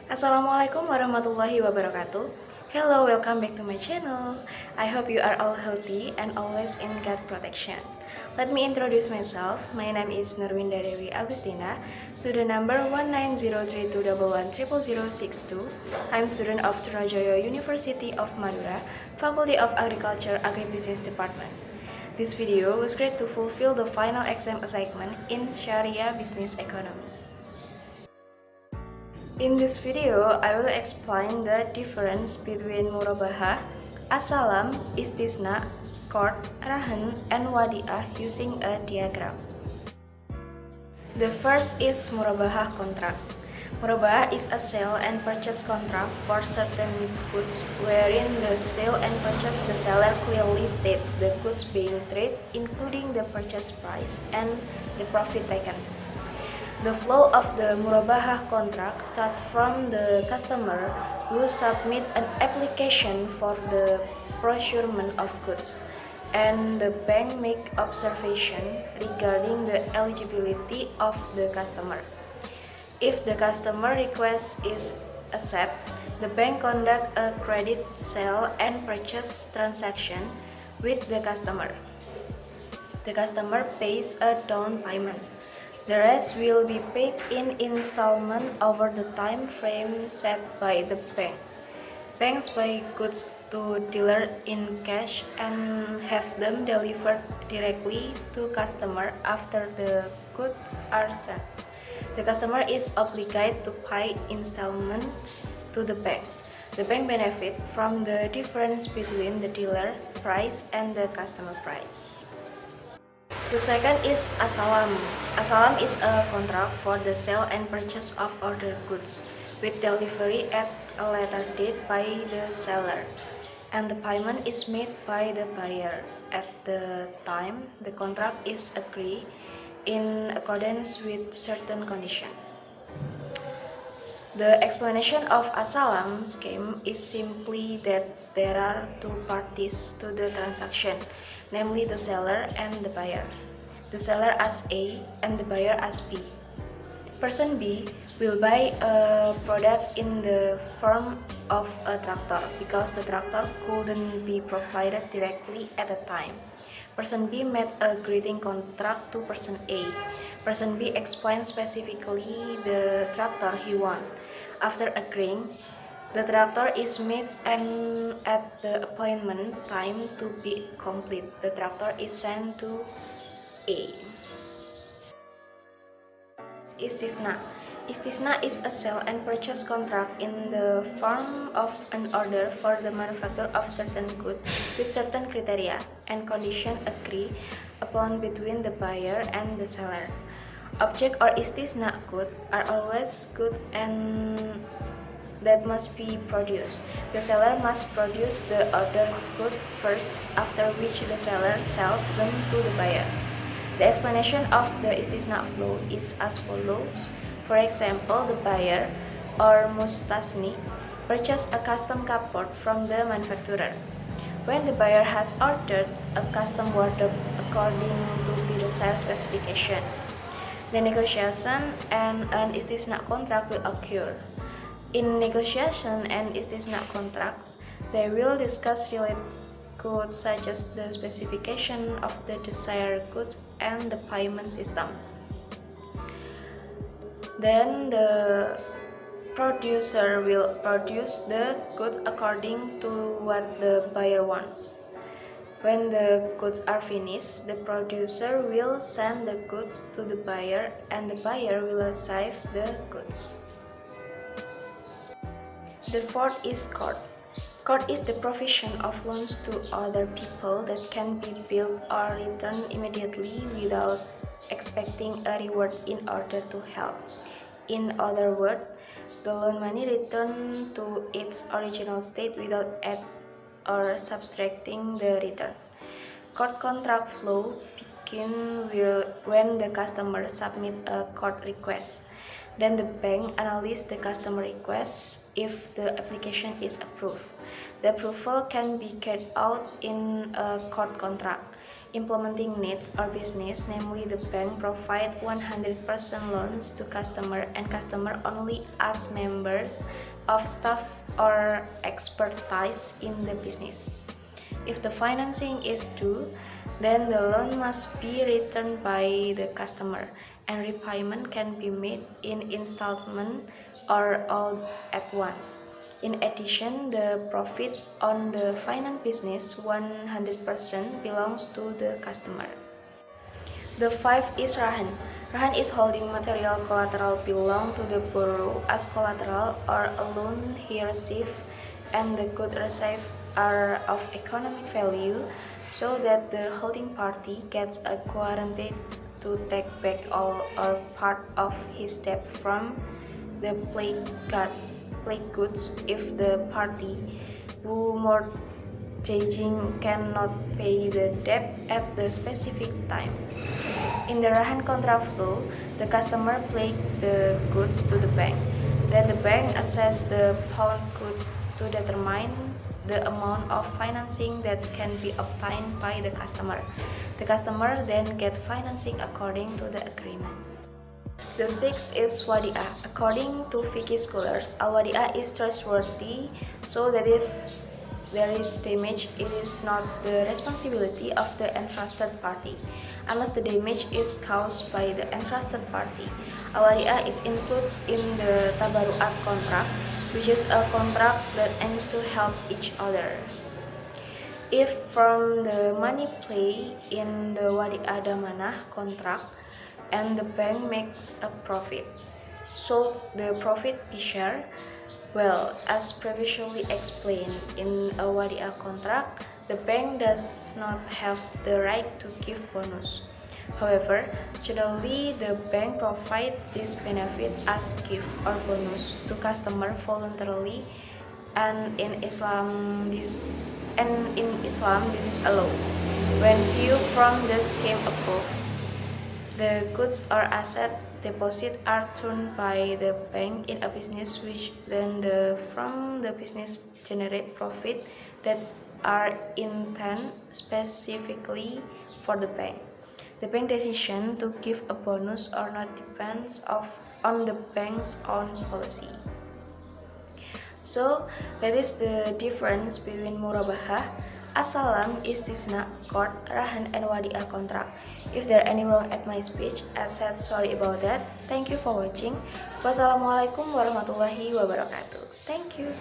Assalamualaikum warahmatullahi wabarakatuh. Hello, welcome back to my channel. I hope you are all healthy and always in God protection. Let me introduce myself. My name is Nurwinda Dewi Agustina, student number 190321110062. I'm student of Trunojoyo University of Madura, Faculty of Agriculture, Agribusiness Department. This video was great to fulfill the final exam assignment in Sharia Business Economy. In this video, I will explain the difference between murabahah, asalam, istisna, qard, rahan, and wadi'ah using a diagram. The first is murabahah contract. Murabahah is a sale and purchase contract for certain goods wherein the sale and purchase the seller clearly state the goods being traded, including the purchase price and the profit taken. The flow of the murabahah contract starts from the customer who submit an application for the procurement of goods, and the bank make observation regarding the eligibility of the customer. If the customer request is accepted, the bank conduct a credit sale and purchase transaction with the customer. The customer pays a down payment. The rest will be paid in installment over the time frame set by the bank. Banks buy goods to dealer in cash and have them delivered directly to customer after the goods are sent. The customer is obligated to pay installment to the bank. The bank benefit from the difference between the dealer price and the customer price. The second is asalam. Asalam is a contract for the sale and purchase of ordered goods with delivery at a later date by the seller, and the payment is made by the buyer at the time the contract is agreed in accordance with certain conditions. The explanation of asalam scheme is simply that there are two parties to the transaction, namely the seller and the buyer. The seller as A and the buyer as B. Person B will buy a product in the form of a tractor because the tractor couldn't be provided directly at the time. Person B made a greeting contract to person A. Person B explained specifically the tractor he wants. After agreeing, the tractor is made and at the appointment time to be complete, the tractor is sent to A. Istisna. Istisna is a sale and purchase contract in the form of an order for the manufacture of certain goods with certain criteria and conditions agreed upon between the buyer and the seller. Object or istisna good are always good and that must be produced. The seller must produce the ordered good first, after which the seller sells them to the buyer. The explanation of the istisna flow is as follows. For example, the buyer or mustasni purchased a custom cupboard from the manufacturer. When the buyer has ordered a custom wardrobe according to the desired specification, the negotiation and an istisna contract will occur. In negotiation and istisna contracts, they will discuss related goods such as the specification of the desired goods and the payment system. Then the producer will produce the goods according to what the buyer wants. When the goods are finished, the producer will send the goods to the buyer and the buyer will receive the goods. The fourth is qard. Qard is the provision of loans to other people that can be billed or returned immediately without expecting a reward in order to help. In other words, the loan money returned to its original state without add or subtracting the return. Qard contract flow begins when the customer submits a qard request. Then the bank analyzes the customer request. If the application is approved, the approval can be carried out in a qard contract. implementing needs or business, namely the bank provide 100% loans to customer and customer only as members of staff or expertise in the business. If the financing is due, then the loan must be returned by the customer and repayment can be made in installment or all at once. In addition, the profit on the finance business 100% belongs to the customer. The fifth is Rahan. Rahan is holding material collateral belong to the borrower as collateral or a loan he received and the goods received are of economic value so that the holding party gets a guarantee to take back all or part of his debt from the pledged goods if the party who mortgaging cannot pay the debt at the specific time. In the Rahan contract flow, the customer pledged the goods to the bank. Then the bank assesses the pawned goods to determine the amount of financing that can be obtained by the customer. The customer then gets financing according to the agreement. The sixth is Wadi'ah. According to fiqh scholars, al-Wadi'ah is trustworthy so that if there is damage, it is not the responsibility of the entrusted party, unless the damage is caused by the entrusted party. Al-Wadi'ah is included in the Tabaru'at contract, which is a contract that aims to help each other. If from the money play in the Wadi'ah Damanah contract and the bank makes a profit, so the profit be shared. Well, as previously explained in a Wadi'ah contract, the bank does not have the right to give bonus. However, generally the bank provides this benefit as gift or bonus to customer voluntarily, and in Islam this is allowed. When viewed from the scheme above, the goods or asset deposit are turned by the bank in a business which then from the business generate profit that are intended specifically for the bank. The bank decision to give a bonus or not depends on the bank's own policy. So that is the difference between Murabahah, As-Salam, Istisna, Qard, Rahan, and Wadi'ah contract. If there are any wrong at my speech, I said sorry about that. Thank you for watching. Wassalamualaikum warahmatullahi wabarakatuh. Thank you.